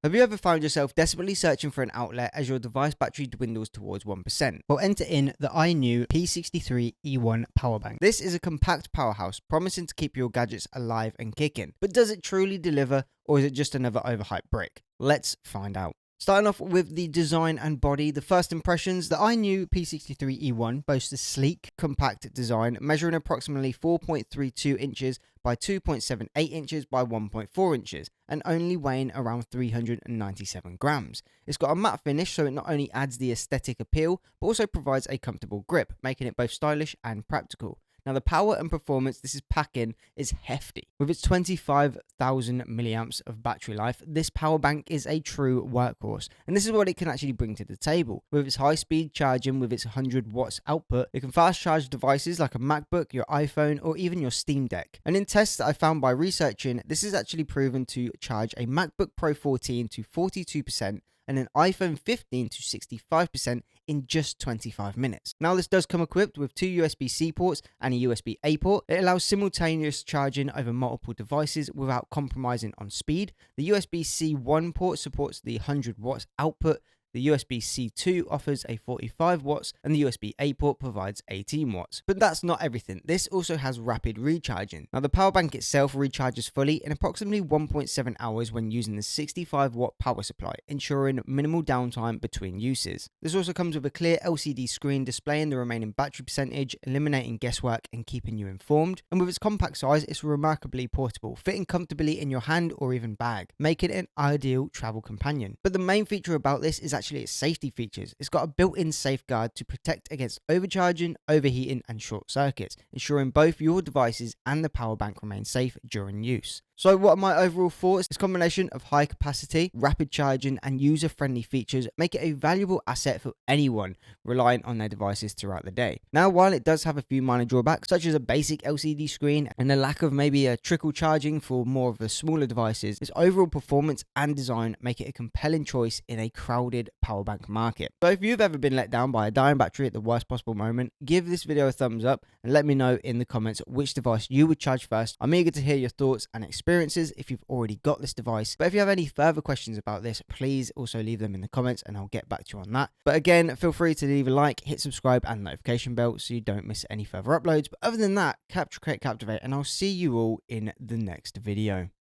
Have you ever found yourself desperately searching for an outlet as your device battery dwindles towards 1%? Well, enter in the INIU P63-E1 power bank. This is a compact powerhouse promising to keep your gadgets alive and kicking. But does it truly deliver, or is it just another overhyped brick? Let's find out. Starting off with the design and body, the first impressions, the INIU P63-E1 boasts a sleek, compact design measuring approximately 4.32 inches by 2.78 inches by 1.4 inches and only weighing around 397 grams. It's got a matte finish, so it not only adds the aesthetic appeal but also provides a comfortable grip, making it both stylish and practical. Now, the power and performance this is packing is hefty. With its 25,000 milliamps of battery life, this power bank is a true workhorse, and this is what it can actually bring to the table. With its high-speed charging with its 100 watts output, it can fast charge devices like a MacBook, your iPhone, or even your Steam Deck. And in tests that I found by researching, this is actually proven to charge a MacBook Pro 14 to 42%, and an iPhone 15 to 65% in just 25 minutes. Now, this does come equipped with two USB-C ports and a USB-A port. It allows simultaneous charging over multiple devices without compromising on speed. The USB-C 1 port supports the 100 watts output. The USB-C 2 offers a 45 watts and the USB-A port provides 18 watts. But that's not everything. This also has rapid recharging. Now, the power bank itself recharges fully in approximately 1.7 hours when using the 65 watt power supply, ensuring minimal downtime between uses. This also comes with a clear LCD screen displaying the remaining battery percentage, eliminating guesswork and keeping you informed. And with its compact size, it's remarkably portable, fitting comfortably in your hand or even bag, making it an ideal travel companion. But the main feature about this is actually its safety features. It's got a built-in safeguard to protect against overcharging, overheating, and short circuits, ensuring both your devices and the power bank remain safe during use. So what are my overall thoughts? This combination of high capacity, rapid charging, and user-friendly features make it a valuable asset for anyone relying on their devices throughout the day. Now, while it does have a few minor drawbacks, such as a basic LCD screen and a lack of maybe a trickle charging for more of the smaller devices, its overall performance and design make it a compelling choice in a crowded power bank market. So if you've ever been let down by a dying battery at the worst possible moment, give this video a thumbs up and let me know in the comments which device you would charge first. I'm eager to hear your thoughts and experiences if you've already got this device. But if you have any further questions about this, please also leave them in the comments and I'll get back to you on that. But again, feel free to leave a like, hit subscribe and notification bell so you don't miss any further uploads. But other than that, capture, create, captivate, and I'll see you all in the next video.